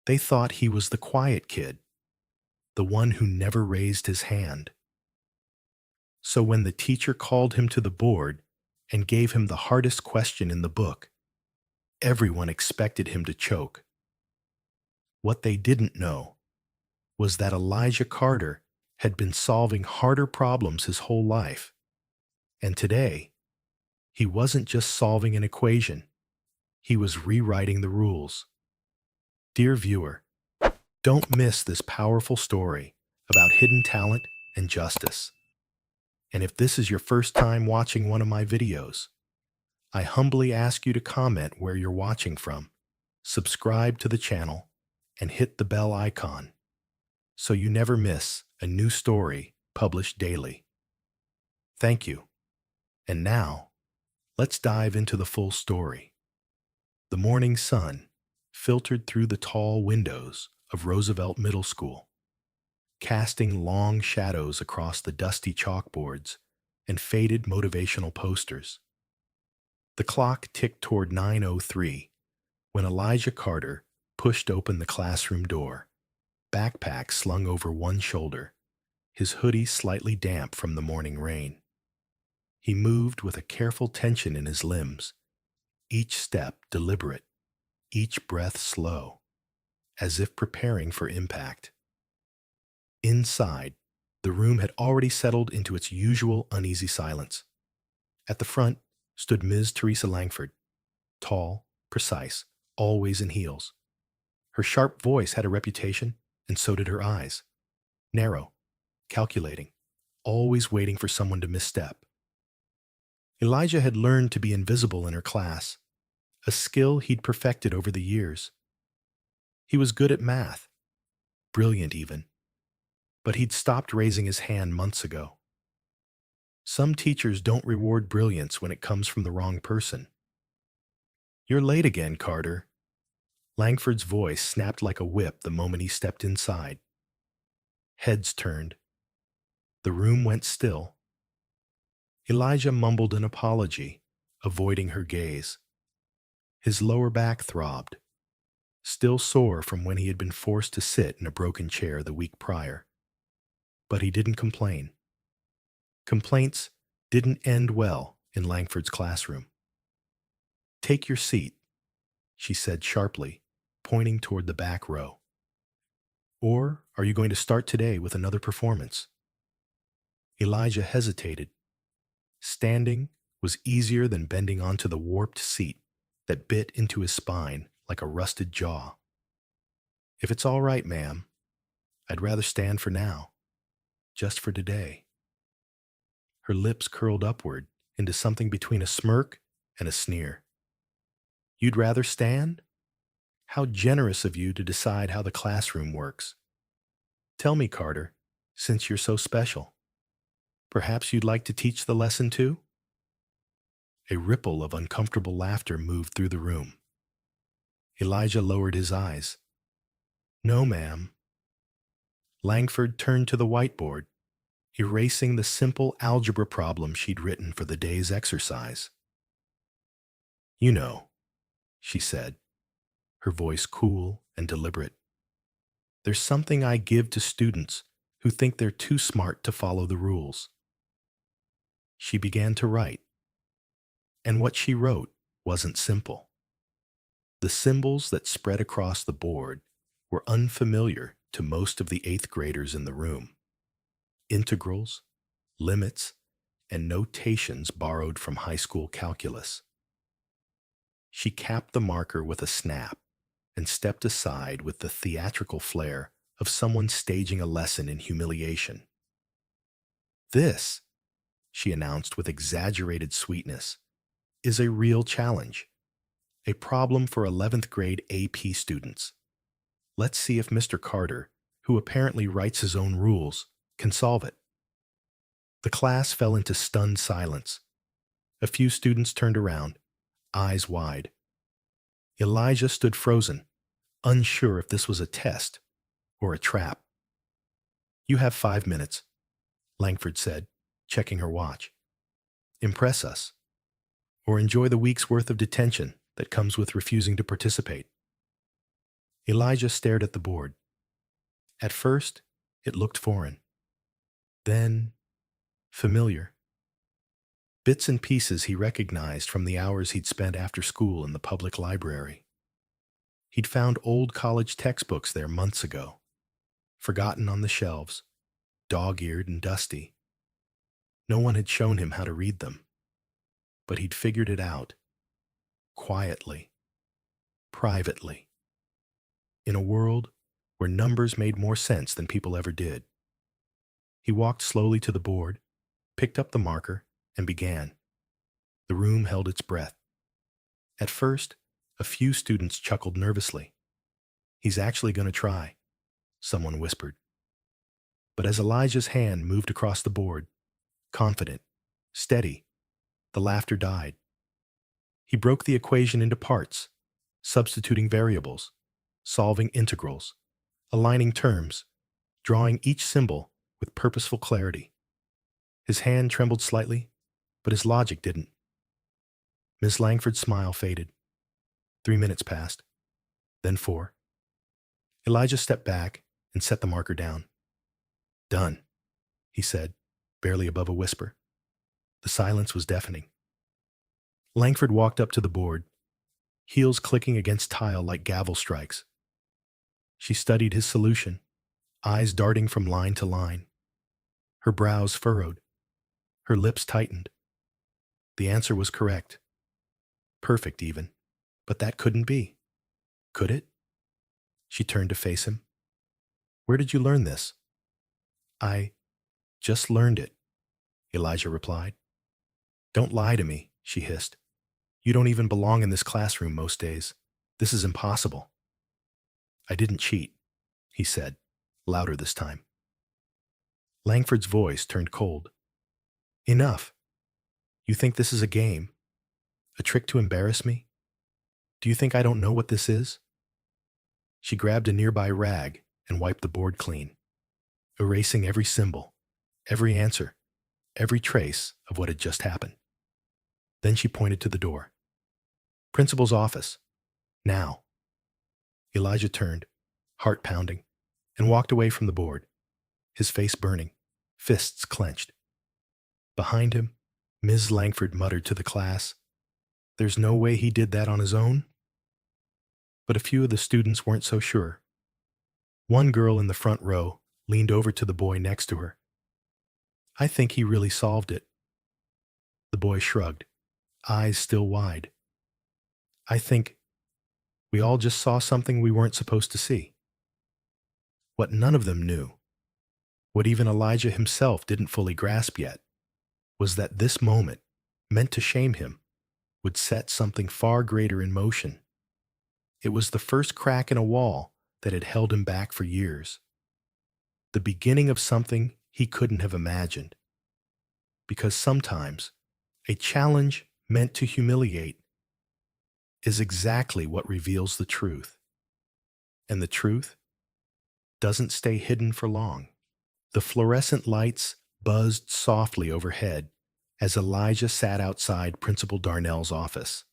They thought he was the quiet kid, the one who never raised his hand. So when the teacher called him to the board and gave him the hardest question in the book, everyone expected him to choke. What they didn't know was that Elijah Carter had been solving harder problems his whole life. And today, he wasn't just solving an equation, he was rewriting the rules. Dear viewer, don't miss this powerful story about hidden talent and justice. And if this is your first time watching one of my videos, I humbly ask you to comment where you're watching from, subscribe to the channel, and hit the bell icon so you never miss a new story published daily. Thank you. And now, let's dive into the full story. The morning sun filtered through the tall windows of Roosevelt Middle School, casting long shadows across the dusty chalkboards and faded motivational posters. The clock ticked toward 9:03 when Elijah Carter pushed open the classroom door, backpack slung over one shoulder, his hoodie slightly damp from the morning rain. He moved with a careful tension in his limbs, each step deliberate, each breath slow, as if preparing for impact. Inside, the room had already settled into its usual uneasy silence. At the front stood Ms. Teresa Langford, tall, precise, always in heels. Her sharp voice had a reputation, and so did her eyes. Narrow, calculating, always waiting for someone to misstep. Elijah had learned to be invisible in her class, a skill he'd perfected over the years. He was good at math, brilliant even, but he'd stopped raising his hand months ago. Some teachers don't reward brilliance when it comes from the wrong person. "You're late again, Carter." Langford's voice snapped like a whip the moment he stepped inside. Heads turned. The room went still. Elijah mumbled an apology, avoiding her gaze. His lower back throbbed, still sore from when he had been forced to sit in a broken chair the week prior. But he didn't complain. Complaints didn't end well in Langford's classroom. "Take your seat," she said sharply, pointing toward the back row. "Or are you going to start today with another performance?" Elijah hesitated. Standing was easier than bending onto the warped seat that bit into his spine like a rusted jaw. "If it's all right, ma'am, I'd rather stand for now, just for today." Her lips curled upward into something between a smirk and a sneer. "You'd rather stand? How generous of you to decide how the classroom works. Tell me, Carter, since you're so special, perhaps you'd like to teach the lesson too?" A ripple of uncomfortable laughter moved through the room. Elijah lowered his eyes. "No, ma'am." Langford turned to the whiteboard, erasing the simple algebra problem she'd written for the day's exercise. "You know," she said, her voice cool and deliberate, "there's something I give to students who think they're too smart to follow the rules." She began to write, and what she wrote wasn't simple. The symbols that spread across the board were unfamiliar to most of the eighth graders in the room. Integrals, limits, and notations borrowed from high school calculus. She capped the marker with a snap and stepped aside with the theatrical flair of someone staging a lesson in humiliation. "This," she announced with exaggerated sweetness, "is a real challenge, a problem for 11th grade AP students. Let's see if Mr. Carter, who apparently writes his own rules, can solve it." The class fell into stunned silence. A few students turned around, eyes wide. Elijah stood frozen, unsure if this was a test or a trap. "You have 5 minutes," Langford said, checking her watch. "Impress us, or enjoy the week's worth of detention that comes with refusing to participate." Elijah stared at the board. At first, it looked foreign. Then, familiar. Bits and pieces he recognized from the hours he'd spent after school in the public library. He'd found old college textbooks there months ago, forgotten on the shelves, dog-eared and dusty. No one had shown him how to read them, but he'd figured it out, quietly, privately, in a world where numbers made more sense than people ever did. He walked slowly to the board, picked up the marker, and began. The room held its breath. At first, a few students chuckled nervously. "He's actually going to try," someone whispered. But as Elijah's hand moved across the board, confident, steady, the laughter died. He broke the equation into parts, substituting variables, solving integrals, aligning terms, drawing each symbol with purposeful clarity. His hand trembled slightly, but his logic didn't. Miss Langford's smile faded. 3 minutes passed, then 4. Elijah stepped back and set the marker down. "Done," he said, barely above a whisper. The silence was deafening. Langford walked up to the board, heels clicking against tile like gavel strikes. She studied his solution, eyes darting from line to line. Her brows furrowed, her lips tightened. The answer was correct. Perfect, even. But that couldn't be. Could it? She turned to face him. "Where did you learn this?" "I just learned it," Elijah replied. "Don't lie to me," she hissed. "You don't even belong in this classroom most days. This is impossible." "I didn't cheat," he said, louder this time. Langford's voice turned cold. "Enough. You think this is a game? A trick to embarrass me? Do you think I don't know what this is?" She grabbed a nearby rag and wiped the board clean, erasing every symbol, every answer, every trace of what had just happened. Then she pointed to the door. "Principal's office. Now." Elijah turned, heart pounding, and walked away from the board, his face burning, fists clenched. Behind him, Ms. Langford muttered to the class, "There's no way he did that on his own?" But a few of the students weren't so sure. One girl in the front row leaned over to the boy next to her. "I think he really solved it." The boy shrugged, eyes still wide. "I think we all just saw something we weren't supposed to see." What none of them knew, what even Elijah himself didn't fully grasp yet, was that this moment, meant to shame him, would set something far greater in motion. It was the first crack in a wall that had held him back for years. The beginning of something he couldn't have imagined. Because sometimes, a challenge meant to humiliate is exactly what reveals the truth. And the truth doesn't stay hidden for long. The fluorescent lights buzzed softly overhead as Elijah sat outside Principal Darnell's office,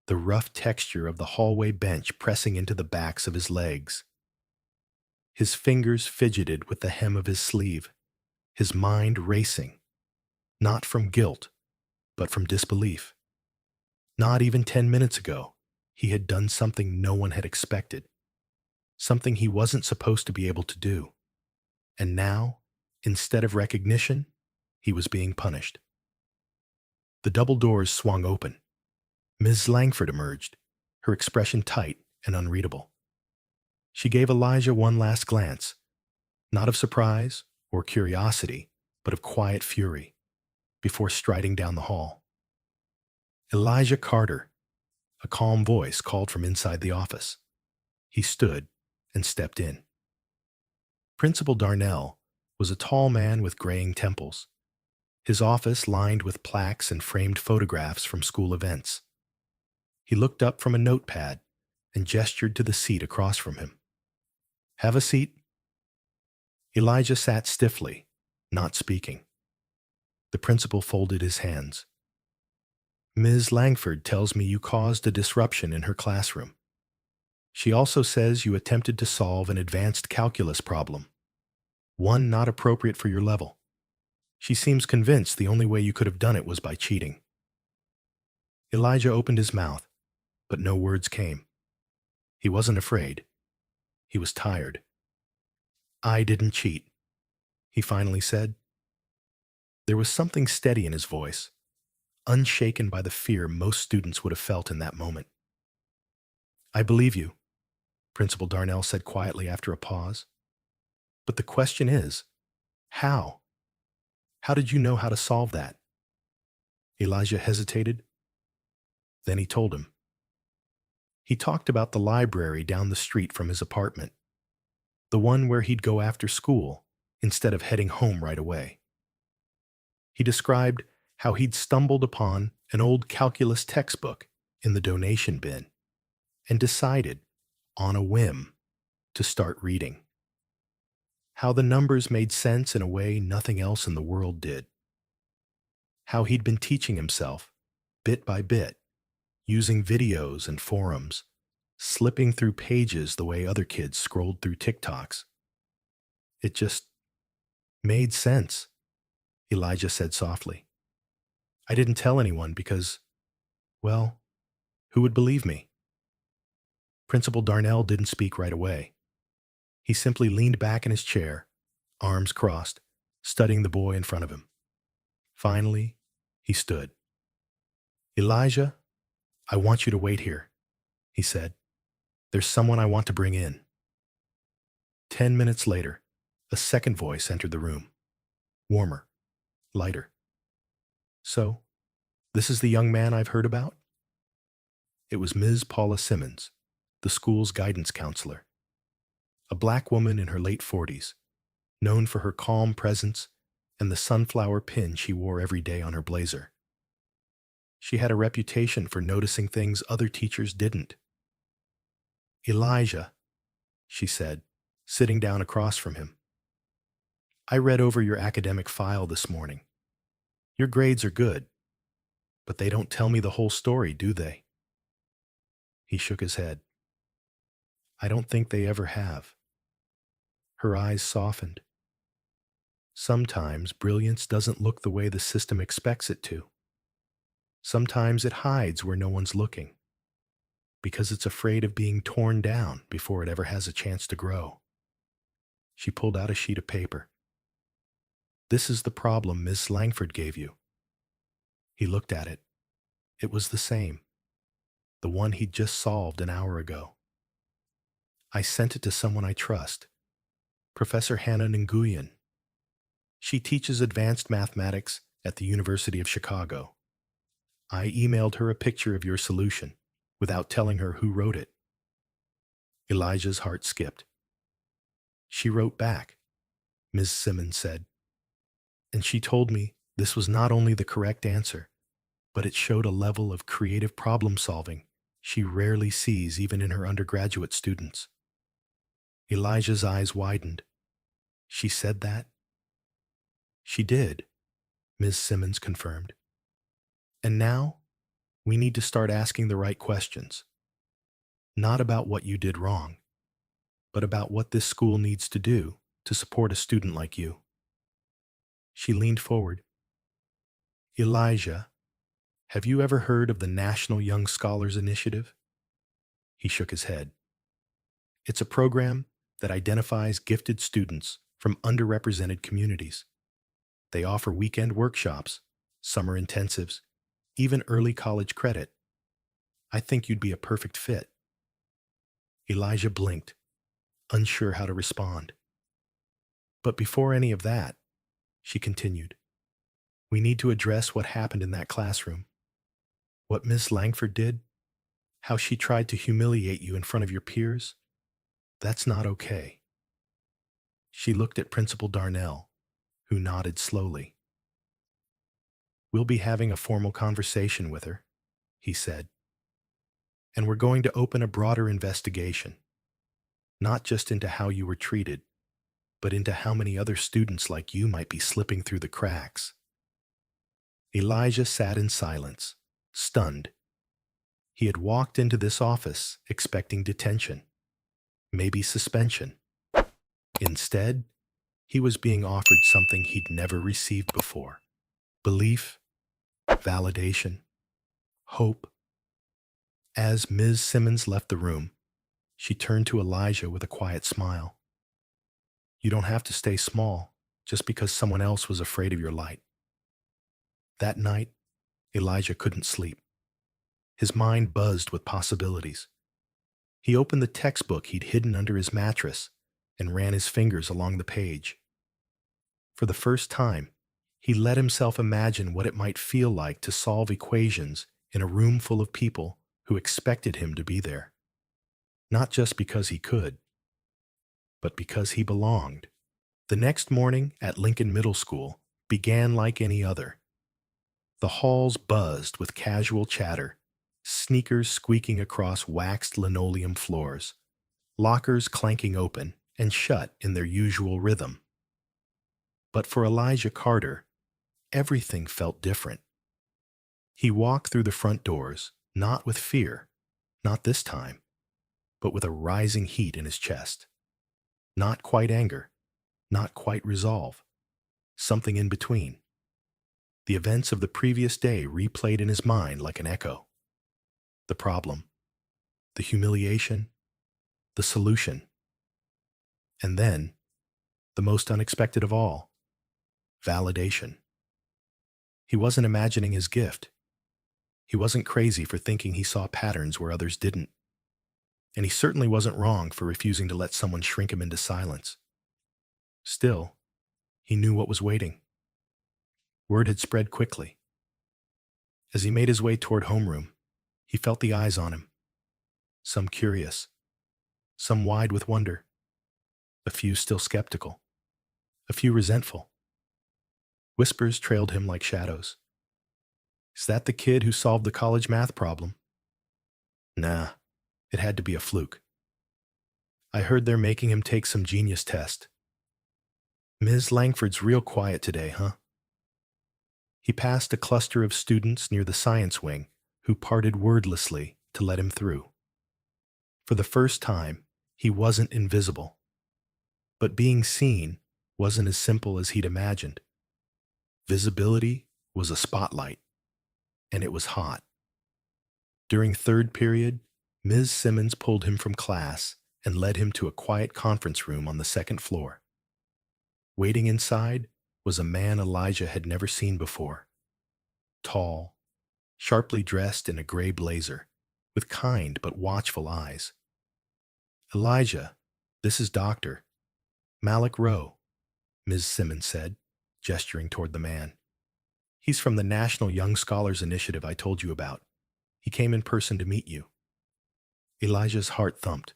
the rough texture of the hallway bench pressing into the backs of his legs. His fingers fidgeted with the hem of his sleeve, his mind racing, not from guilt, but from disbelief. Not even 10 minutes ago, he had done something no one had expected, something he wasn't supposed to be able to do. And now, instead of recognition, he was being punished. The double doors swung open. Ms. Langford emerged, her expression tight and unreadable. She gave Elijah one last glance, not of surprise or curiosity, but of quiet fury, before striding down the hall. "Elijah Carter," a calm voice called from inside the office. He stood and stepped in. Principal Darnell was a tall man with graying temples, his office lined with plaques and framed photographs from school events. He looked up from a notepad and gestured to the seat across from him. "Have a seat." Elijah sat stiffly, not speaking. The principal folded his hands. "Ms. Langford tells me you caused a disruption in her classroom." She also says you attempted to solve an advanced calculus problem, one not appropriate for your level. She seems convinced the only way you could have done it was by cheating. Elijah opened his mouth, but no words came. He wasn't afraid. He was tired. I didn't cheat, he finally said. There was something steady in his voice, unshaken by the fear most students would have felt in that moment. I believe you, Principal Darnell said quietly after a pause. But the question is, how? How did you know how to solve that? Elijah hesitated. Then he told him. He talked about the library down the street from his apartment, the one where he'd go after school instead of heading home right away. He described how he'd stumbled upon an old calculus textbook in the donation bin and decided, on a whim, to start reading. How the numbers made sense in a way nothing else in the world did. How he'd been teaching himself, bit by bit, using videos and forums, slipping through pages the way other kids scrolled through TikToks. It just made sense, Elijah said softly. I didn't tell anyone because, well, who would believe me? Principal Darnell didn't speak right away. He simply leaned back in his chair, arms crossed, studying the boy in front of him. Finally, he stood. Elijah, I want you to wait here, he said. There's someone I want to bring in. 10 minutes later, a second voice entered the room. Warmer, lighter. So, this is the young man I've heard about? It was Ms. Paula Simmons, the school's guidance counselor. A black woman in her late 40s, known for her calm presence and the sunflower pin she wore every day on her blazer. She had a reputation for noticing things other teachers didn't. Elijah, she said, sitting down across from him. I read over your academic file this morning. Your grades are good, but they don't tell me the whole story, do they? He shook his head. I don't think they ever have. Her eyes softened. Sometimes brilliance doesn't look the way the system expects it to. Sometimes it hides where no one's looking, because it's afraid of being torn down before it ever has a chance to grow. She pulled out a sheet of paper. This is the problem Miss Langford gave you. He looked at it. It was the same, the one he'd just solved an hour ago. I sent it to someone I trust, Professor Hannah Nguyen. She teaches advanced mathematics at the University of Chicago. I emailed her a picture of your solution without telling her who wrote it. Elijah's heart skipped. She wrote back, Ms. Simmons said, and she told me this was not only the correct answer, but it showed a level of creative problem solving she rarely sees even in her undergraduate students. Elijah's eyes widened. She said that? She did, Ms. Simmons confirmed. And now, we need to start asking the right questions. Not about what you did wrong, but about what this school needs to do to support a student like you. She leaned forward. Elijah, have you ever heard of the National Young Scholars Initiative? He shook his head. It's a program that identifies gifted students from underrepresented communities. They offer weekend workshops, summer intensives, even early college credit. I think you'd be a perfect fit. Elijah blinked, unsure how to respond. But before any of that, she continued, we need to address what happened in that classroom. What Miss Langford did, how she tried to humiliate you in front of your peers, that's not okay. She looked at Principal Darnell, who nodded slowly. We'll be having a formal conversation with her, he said. And we're going to open a broader investigation, not just into how you were treated, but into how many other students like you might be slipping through the cracks. Elijah sat in silence, stunned. He had walked into this office expecting detention, maybe suspension. Instead, he was being offered something he'd never received before: belief, validation, hope. As Ms. Simmons left the room, she turned to Elijah with a quiet smile. You don't have to stay small just because someone else was afraid of your light. That night, Elijah couldn't sleep. His mind buzzed with possibilities. He opened the textbook he'd hidden under his mattress and ran his fingers along the page. For the first time, he let himself imagine what it might feel like to solve equations in a room full of people who expected him to be there. Not just because he could, but because he belonged. The next morning at Lincoln Middle School began like any other. The halls buzzed with casual chatter, sneakers squeaking across waxed linoleum floors, lockers clanking open and shut in their usual rhythm. But for Elijah Carter, everything felt different. He walked through the front doors, not with fear, not this time, but with a rising heat in his chest. Not quite anger, not quite resolve, something in between. The events of the previous day replayed in his mind like an echo. The problem, the humiliation, the solution. And then, the most unexpected of all, validation. He wasn't imagining his gift. He wasn't crazy for thinking he saw patterns where others didn't. And he certainly wasn't wrong for refusing to let someone shrink him into silence. Still, he knew what was waiting. Word had spread quickly. As he made his way toward homeroom, he felt the eyes on him. Some curious, some wide with wonder, a few still skeptical, a few resentful. Whispers trailed him like shadows. Is that the kid who solved the college math problem? Nah, it had to be a fluke. I heard they're making him take some genius test. Ms. Langford's real quiet today, huh? He passed a cluster of students near the science wing who parted wordlessly to let him through. For the first time, he wasn't invisible. But being seen wasn't as simple as he'd imagined. Visibility was a spotlight, and it was hot. During third period, Ms. Simmons pulled him from class and led him to a quiet conference room on the second floor. Waiting inside was a man Elijah had never seen before. Tall, sharply dressed in a gray blazer, with kind but watchful eyes. Elijah, this is Dr. Malik Rowe, Ms. Simmons said, gesturing toward the man. He's from the National Young Scholars Initiative I told you about. He came in person to meet you. Elijah's heart thumped.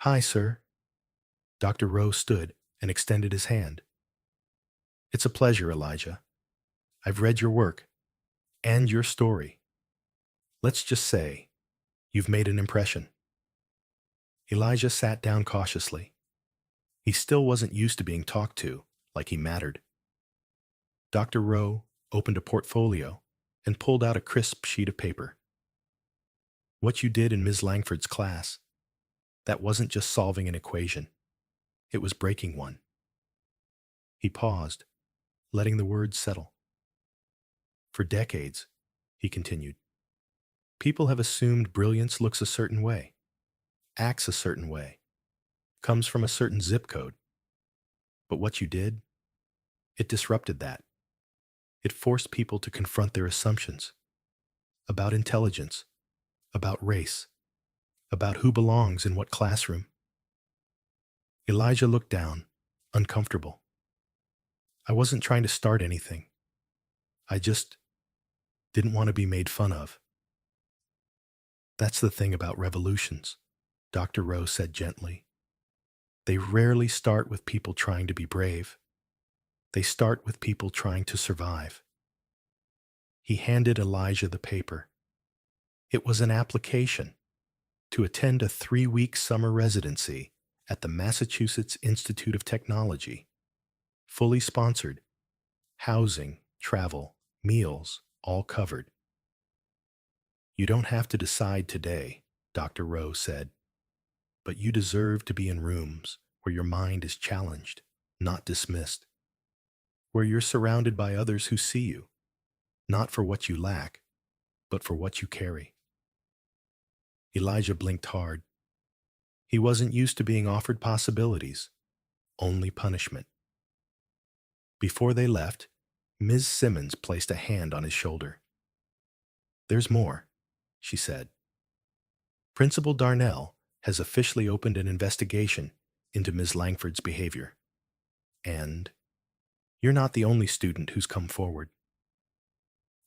Hi, sir. Dr. Rowe stood and extended his hand. It's a pleasure, Elijah. I've read your work and your story. Let's just say you've made an impression. Elijah sat down cautiously. He still wasn't used to being talked to like he mattered. Dr. Rowe opened a portfolio and pulled out a crisp sheet of paper. What you did in Ms. Langford's class, that wasn't just solving an equation. It was breaking one. He paused, letting the words settle. For decades, he continued, people have assumed brilliance looks a certain way, acts a certain way, comes from a certain zip code. But what you did, it disrupted that. It forced people to confront their assumptions about intelligence, about race, about who belongs in what classroom. Elijah looked down, uncomfortable. I wasn't trying to start anything. I just didn't want to be made fun of. That's the thing about revolutions, Dr. Rowe said gently. They rarely start with people trying to be brave. They start with people trying to survive. He handed Elijah the paper. It was an application to attend a 3-week summer residency at the Massachusetts Institute of Technology, fully sponsored, housing, travel, meals, all covered. You don't have to decide today, Dr. Rowe said, but you deserve to be in rooms where your mind is challenged, not dismissed, where you're surrounded by others who see you, not for what you lack, but for what you carry. Elijah blinked hard. He wasn't used to being offered possibilities, only punishment. Before they left, Ms. Simmons placed a hand on his shoulder. "There's more," she said. "Principal Darnell has officially opened an investigation into Ms. Langford's behavior. And you're not the only student who's come forward."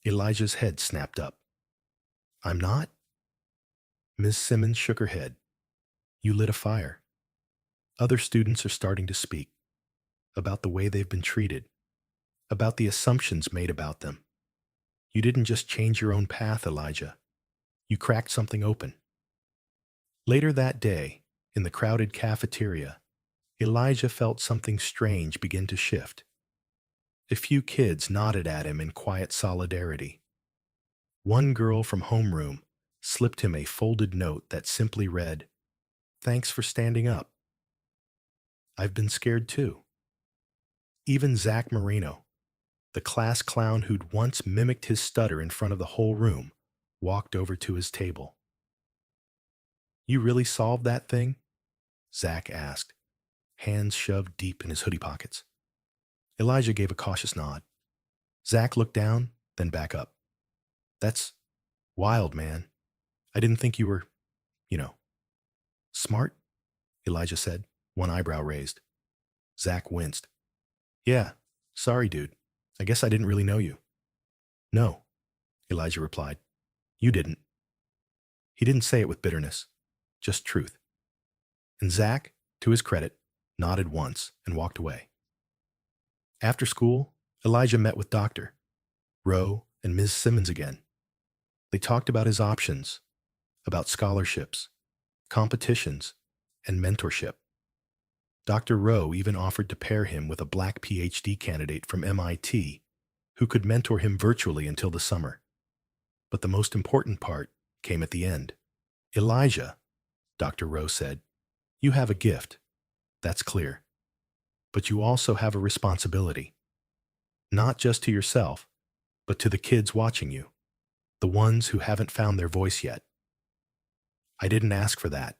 Elijah's head snapped up. "I'm not?" Ms. Simmons shook her head. "You lit a fire. Other students are starting to speak about the way they've been treated, about the assumptions made about them. You didn't just change your own path, Elijah. You cracked something open." Later that day, in the crowded cafeteria, Elijah felt something strange begin to shift. A few kids nodded at him in quiet solidarity. One girl from homeroom slipped him a folded note that simply read, "Thanks for standing up. I've been scared too." Even Zach Marino, the class clown who'd once mimicked his stutter in front of the whole room, walked over to his table. "You really solved that thing?" Zach asked, hands shoved deep in his hoodie pockets. Elijah gave a cautious nod. Zach looked down, then back up. "That's wild, man. I didn't think you were, you know, smart," Elijah said, one eyebrow raised. Zach winced. "Yeah, sorry, dude. I guess I didn't really know you." "No," Elijah replied. "You didn't." He didn't say it with bitterness, just truth. And Zach, to his credit, nodded once and walked away. After school, Elijah met with Dr. Rowe and Ms. Simmons again. They talked about his options, about scholarships, competitions, and mentorship. Dr. Rowe even offered to pair him with a black PhD candidate from MIT who could mentor him virtually until the summer. But the most important part came at the end. "Elijah," Dr. Rowe said, "you have a gift. That's clear. But you also have a responsibility. Not just to yourself, but to the kids watching you, the ones who haven't found their voice yet." "I didn't ask for that,"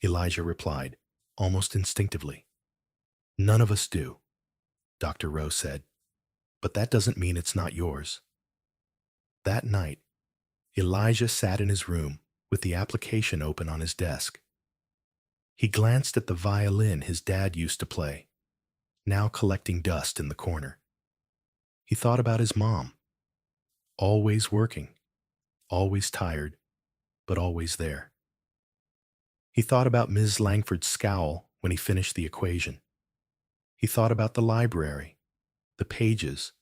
Elijah replied, almost instinctively. "None of us do," Dr. Rowe said, "but that doesn't mean it's not yours." That night, Elijah sat in his room with the application open on his desk. He glanced at the violin his dad used to play, now collecting dust in the corner. He thought about his mom, always working, always tired, but always there. He thought about Ms. Langford's scowl when he finished the equation. He thought about the library, the pages,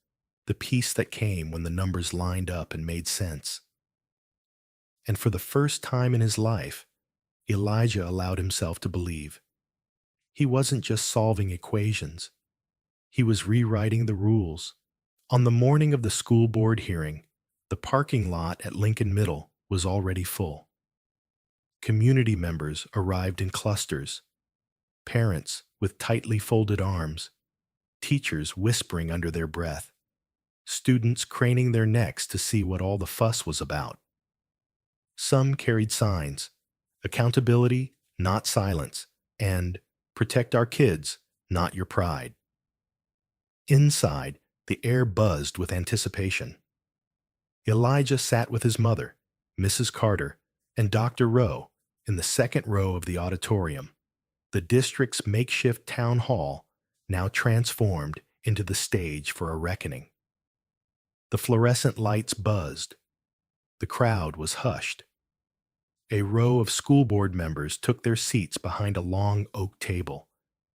the peace that came when the numbers lined up and made sense. And for the first time in his life, Elijah allowed himself to believe. He wasn't just solving equations. He was rewriting the rules. On the morning of the school board hearing, the parking lot at Lincoln Middle was already full. Community members arrived in clusters, parents with tightly folded arms, teachers whispering under their breath, students craning their necks to see what all the fuss was about. Some carried signs, "Accountability, not silence," and "Protect our kids, not your pride." Inside, the air buzzed with anticipation. Elijah sat with his mother, Mrs. Carter, and Dr. Rowe in the second row of the auditorium, the district's makeshift town hall now transformed into the stage for a reckoning. The fluorescent lights buzzed. The crowd was hushed. A row of school board members took their seats behind a long oak table,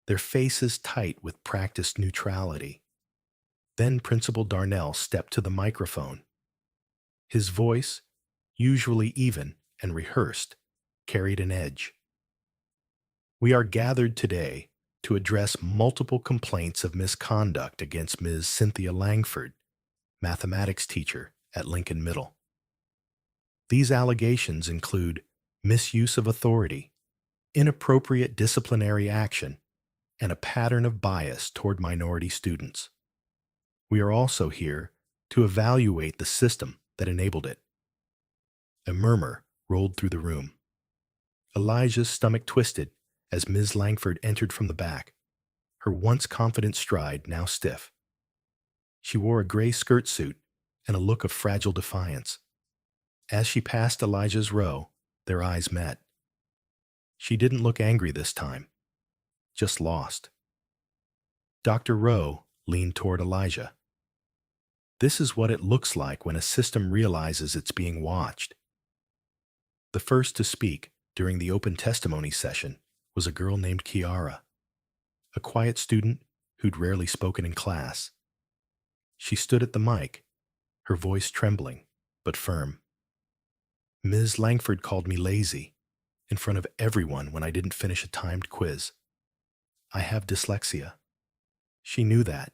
their faces tight with practiced neutrality. Then Principal Darnell stepped to the microphone. His voice, usually even and rehearsed, carried an edge. "We are gathered today to address multiple complaints of misconduct against Ms. Cynthia Langford, mathematics teacher at Lincoln Middle. These allegations include misuse of authority, inappropriate disciplinary action, and a pattern of bias toward minority students. We are also here to evaluate the system that enabled it. A murmur rolled through the room. Elijah's stomach twisted as Ms. Langford entered from the back, her once confident stride now stiff. She wore a gray skirt suit and a look of fragile defiance. As she passed Elijah's row, their eyes met. She didn't look angry this time, just lost. Dr. Rowe leaned toward Elijah. This is what it looks like when a system realizes it's being watched. The first to speak during the open testimony session was a girl named Kiara, a quiet student who'd rarely spoken in class. She stood at the mic, her voice trembling but firm. Ms. Langford called me lazy in front of everyone when I didn't finish a timed quiz. I have dyslexia. She knew that.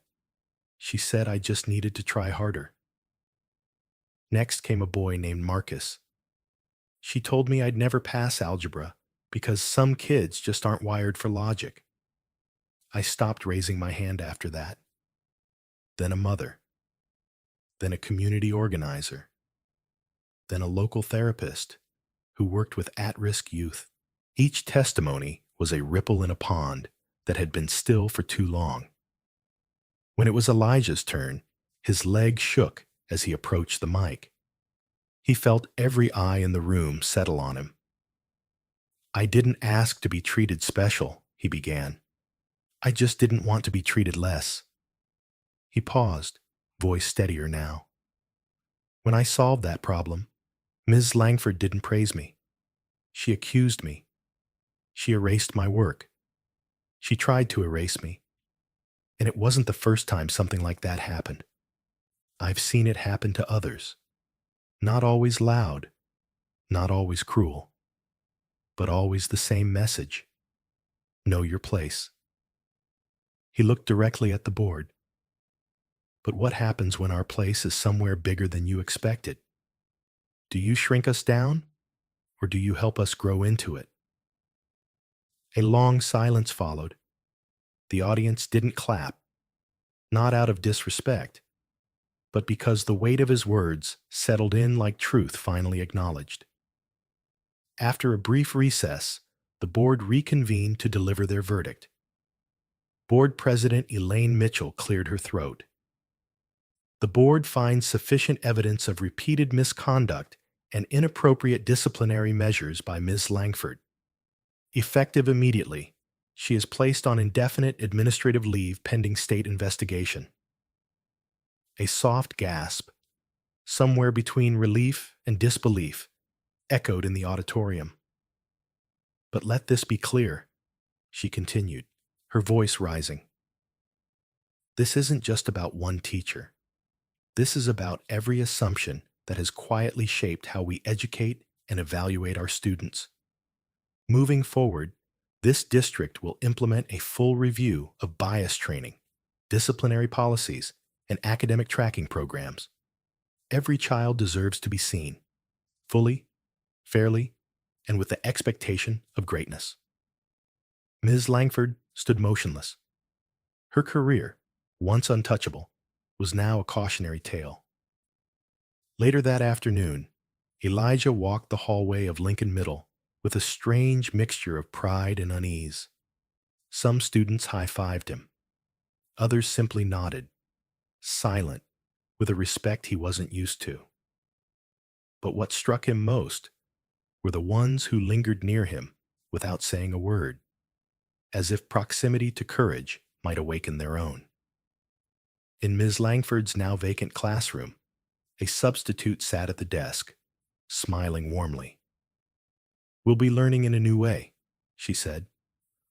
She said I just needed to try harder. Next came a boy named Marcus. She told me I'd never pass algebra because some kids just aren't wired for logic. I stopped raising my hand after that. Then a mother. Then a community organizer. Then a local therapist who worked with at-risk youth. Each testimony was a ripple in a pond that had been still for too long. When it was Elijah's turn, his leg shook as he approached the mic. He felt every eye in the room settle on him. I didn't ask to be treated special, he began. I just didn't want to be treated less. He paused, voice steadier now. When I solved that problem, Ms. Langford didn't praise me. She accused me. She erased my work. She tried to erase me. And it wasn't the first time something like that happened. I've seen it happen to others. Not always loud, not always cruel, but always the same message. Know your place. He looked directly at the board. But what happens when our place is somewhere bigger than you expected? Do you shrink us down, or do you help us grow into it? A long silence followed. The audience didn't clap, not out of disrespect, but because the weight of his words settled in like truth finally acknowledged. After a brief recess, the board reconvened to deliver their verdict. Board President Elaine Mitchell cleared her throat. The board finds sufficient evidence of repeated misconduct and inappropriate disciplinary measures by Ms. Langford. Effective immediately, she is placed on indefinite administrative leave pending state investigation. A soft gasp, somewhere between relief and disbelief, echoed in the auditorium. But let this be clear, she continued, her voice rising. This isn't just about one teacher. This is about every assumption that has quietly shaped how we educate and evaluate our students. Moving forward, this district will implement a full review of bias training, disciplinary policies, and academic tracking programs. Every child deserves to be seen, fully, fairly, and with the expectation of greatness. Ms. Langford stood motionless. Her career, once untouchable, was now a cautionary tale. Later that afternoon, Elijah walked the hallway of Lincoln Middle with a strange mixture of pride and unease. Some students high-fived him. Others simply nodded, silent, with a respect he wasn't used to. But what struck him most were the ones who lingered near him without saying a word, as if proximity to courage might awaken their own. In Ms. Langford's now vacant classroom, a substitute sat at the desk, smiling warmly. We'll be learning in a new way, she said,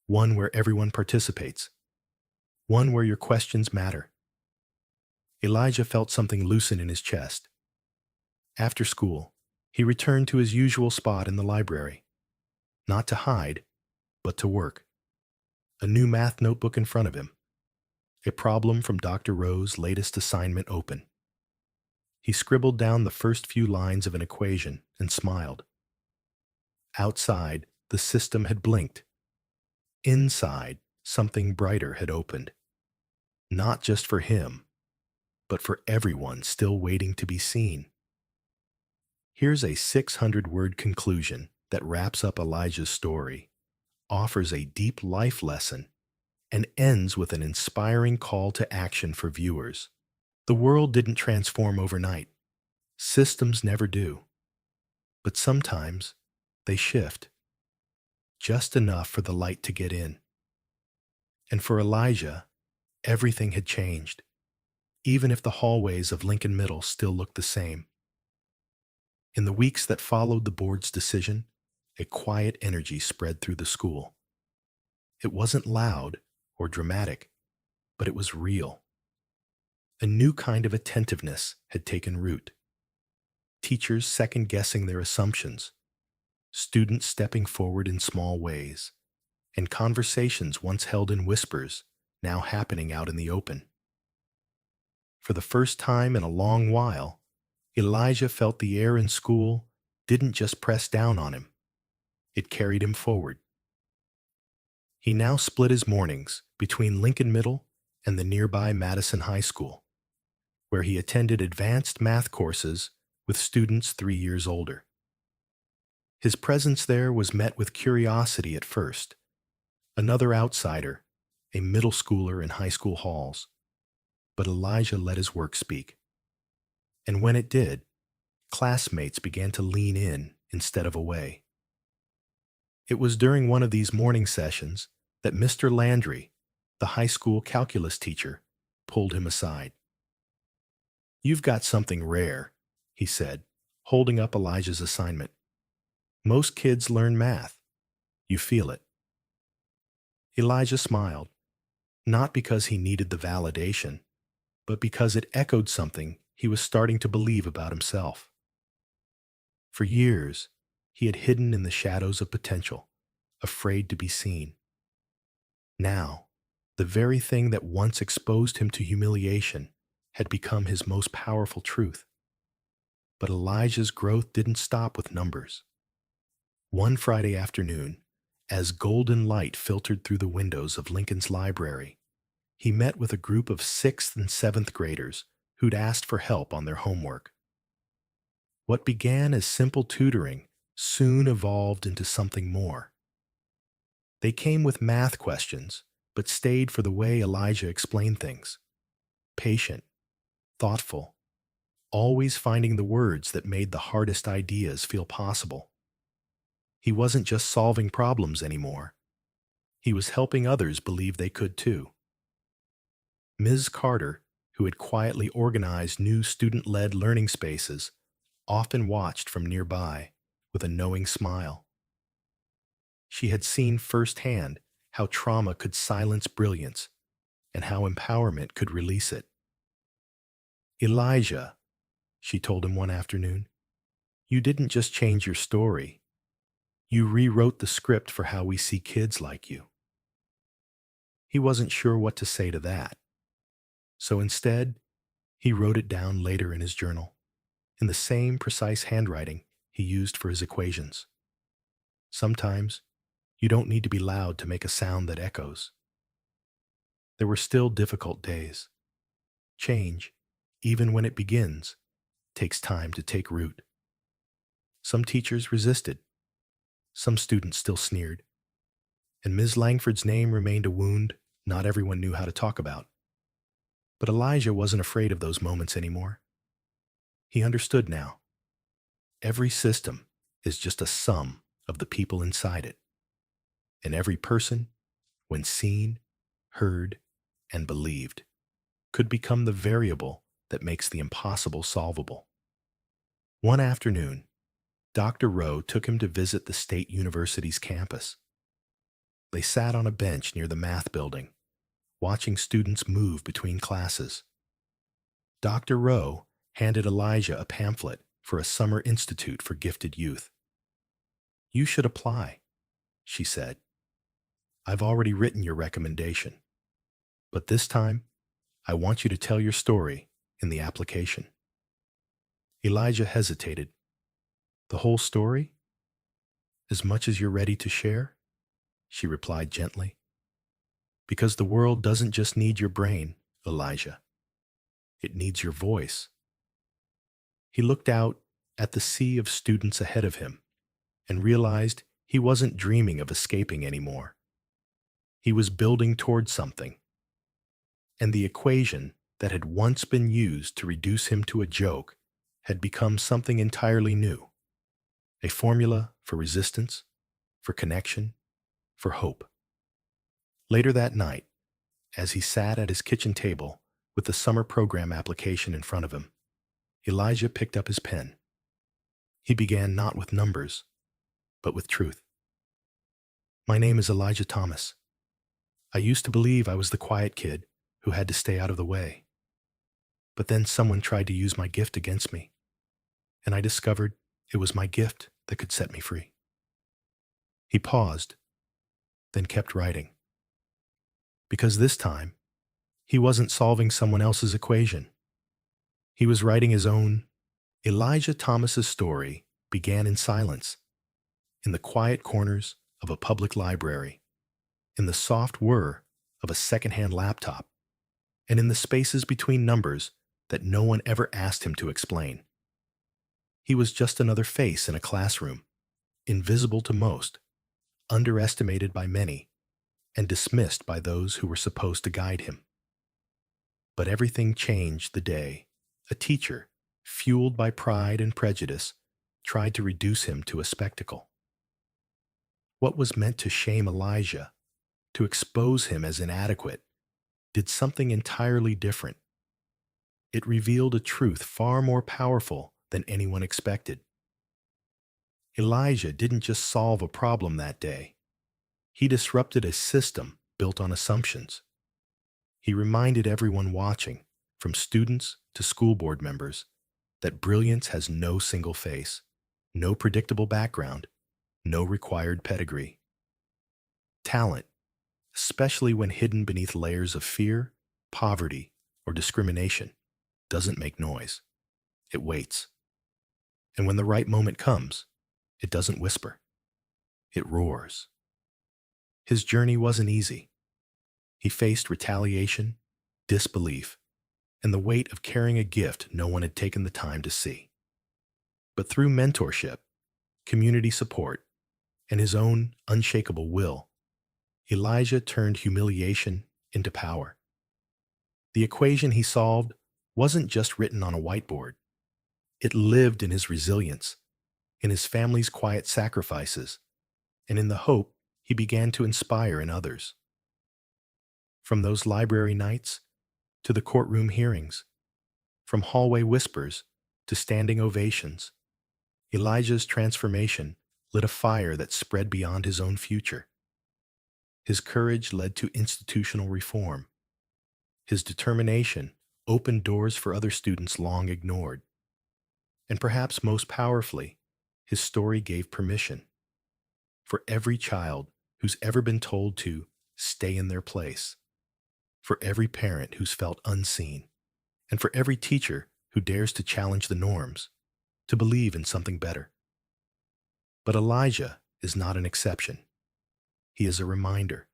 one where everyone participates, one where your questions matter. Elijah felt something loosen in his chest. After school, he returned to his usual spot in the library, not to hide, but to work. A new math notebook in front of him, a problem from Dr. Rowe's latest assignment open. He scribbled down the first few lines of an equation and smiled. Outside, the system had blinked. Inside, something brighter had opened. Not just for him, but for everyone still waiting to be seen. Here's a 600-word conclusion that wraps up Elijah's story, offers a deep life lesson, and ends with an inspiring call to action for viewers. The world didn't transform overnight. Systems never do. But sometimes they shift, just enough for the light to get in. And for Elijah, everything had changed, even if the hallways of Lincoln Middle still looked the same. In the weeks that followed the board's decision, a quiet energy spread through the school. It wasn't loud or dramatic, but it was real. A new kind of attentiveness had taken root. Teachers second-guessing their assumptions, students stepping forward in small ways, and conversations once held in whispers now happening out in the open. For the first time in a long while, Elijah felt the air in school didn't just press down on him, it carried him forward. He now split his mornings between Lincoln Middle and the nearby Madison High School, where he attended advanced math courses with students 3 years older. His presence there was met with curiosity at first. Another outsider, a middle schooler in high school halls. But Elijah let his work speak. And when it did, classmates began to lean in instead of away. It was during one of these morning sessions that Mr. Landry, the high school calculus teacher, pulled him aside. "You've got something rare," he said, holding up Elijah's assignment. "Most kids learn math. You feel it." Elijah smiled, not because he needed the validation, but because it echoed something he was starting to believe about himself. For years, he had hidden in the shadows of potential, afraid to be seen. Now, the very thing that once exposed him to humiliation had become his most powerful truth. But Elijah's growth didn't stop with numbers. One Friday afternoon, as golden light filtered through the windows of Lincoln's library, he met with a group of 6th and 7th graders who'd asked for help on their homework. What began as simple tutoring soon evolved into something more. They came with math questions, but stayed for the way Elijah explained things. Patient, thoughtful, always finding the words that made the hardest ideas feel possible. He wasn't just solving problems anymore. He was helping others believe they could too. Ms. Carter, who had quietly organized new student-led learning spaces, often watched from nearby with a knowing smile. She had seen firsthand how trauma could silence brilliance and how empowerment could release it. "Elijah," she told him one afternoon, "you didn't just change your story. You rewrote the script for how we see kids like you." He wasn't sure what to say to that. So instead, he wrote it down later in his journal, in the same precise handwriting he used for his equations. Sometimes, you don't need to be loud to make a sound that echoes. There were still difficult days. Change, even when it begins, takes time to take root. Some teachers resisted. Some students still sneered. And Ms. Langford's name remained a wound not everyone knew how to talk about. But Elijah wasn't afraid of those moments anymore. He understood now. Every system is just a sum of the people inside it. And every person, when seen, heard, and believed, could become the variable that makes the impossible solvable. One afternoon, Dr. Rowe took him to visit the State University's campus. They sat on a bench near the math building, watching students move between classes. Dr. Rowe handed Elijah a pamphlet for a summer institute for gifted youth. "You should apply," she said. "I've already written your recommendation. But this time, I want you to tell your story in the application." Elijah hesitated. The whole story? As much as you're ready to share? She replied gently. Because the world doesn't just need your brain, Elijah. It needs your voice. He looked out at the sea of students ahead of him and realized he wasn't dreaming of escaping anymore. He was building toward something, and the equation that had once been used to reduce him to a joke had become something entirely new, a formula for resistance, for connection, for hope. Later that night, as he sat at his kitchen table with the summer program application in front of him, Elijah picked up his pen. He began not with numbers, but with truth. My name is Elijah Thomas. I used to believe I was the quiet kid who had to stay out of the way. But then someone tried to use my gift against me, and I discovered it was my gift that could set me free. He paused, then kept writing. Because this time, he wasn't solving someone else's equation. He was writing his own. Elijah Thomas's story began in silence, in the quiet corners of a public library, in the soft whir of a secondhand laptop, and in the spaces between numbers that no one ever asked him to explain. He was just another face in a classroom, invisible to most, underestimated by many, and dismissed by those who were supposed to guide him. But everything changed the day a teacher, fueled by pride and prejudice, tried to reduce him to a spectacle. What was meant to shame Elijah, to expose him as inadequate, did something entirely different. It revealed a truth far more powerful than anyone expected. Elijah didn't just solve a problem that day. He disrupted a system built on assumptions. He reminded everyone watching, from students to school board members, that brilliance has no single face, no predictable background, no required pedigree. Talent, especially when hidden beneath layers of fear, poverty, or discrimination, doesn't make noise. It waits. And when the right moment comes, it doesn't whisper. It roars. His journey wasn't easy. He faced retaliation, disbelief, and the weight of carrying a gift no one had taken the time to see. But through mentorship, community support, and his own unshakable will, Elijah turned humiliation into power. The equation he solved wasn't just written on a whiteboard. It lived in his resilience, in his family's quiet sacrifices, and in the hope he began to inspire in others. From those library nights to the courtroom hearings, from hallway whispers to standing ovations, Elijah's transformation lit a fire that spread beyond his own future. His courage led to institutional reform. His determination opened doors for other students long ignored. And perhaps most powerfully, his story gave permission for every child who's ever been told to stay in their place, for every parent who's felt unseen, and for every teacher who dares to challenge the norms, to believe in something better. But Elijah is not an exception. He is a reminder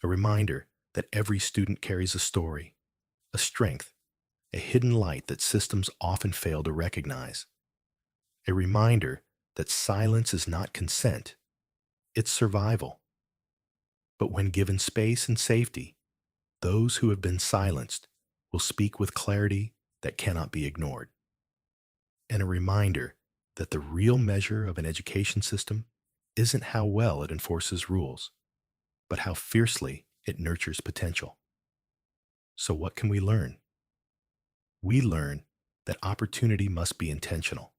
that every student carries a story, a strength, a hidden light that systems often fail to recognize. A reminder that silence is not consent, it's survival. But when given space and safety, those who have been silenced will speak with clarity that cannot be ignored. And a reminder that the real measure of an education system isn't how well it enforces rules, but how fiercely it nurtures potential. So what can we learn? We learn that opportunity must be intentional,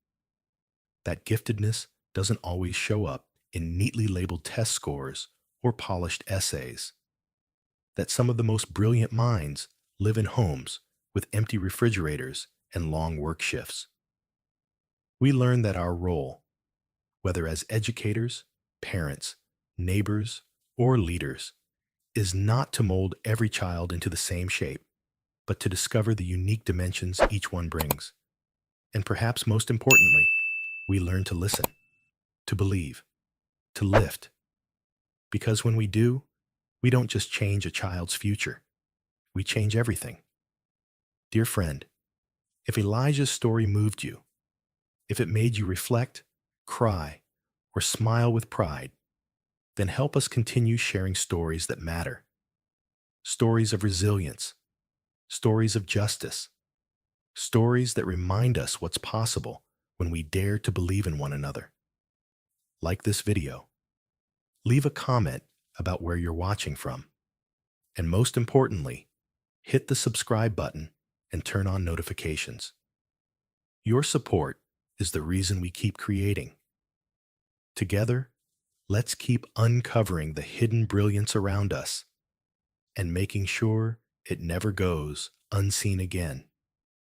that giftedness doesn't always show up in neatly labeled test scores or polished essays, that some of the most brilliant minds live in homes with empty refrigerators and long work shifts. We learn that our role, whether as educators, parents, neighbors, or leaders, is not to mold every child into the same shape, but to discover the unique dimensions each one brings, And perhaps most importantly, we learn to listen, to believe, to lift. Because when we do, we don't just change a child's future, we change everything. Dear friend, if Elijah's story moved you, if it made you reflect, cry, or smile with pride, then help us continue sharing stories that matter. Stories of resilience, stories of justice, stories that remind us what's possible when we dare to believe in one another. Like this video. Leave a comment about where you're watching from. And most importantly, hit the subscribe button and turn on notifications. Your support is the reason we keep creating. Together, let's keep uncovering the hidden brilliance around us and making sure it never goes unseen again.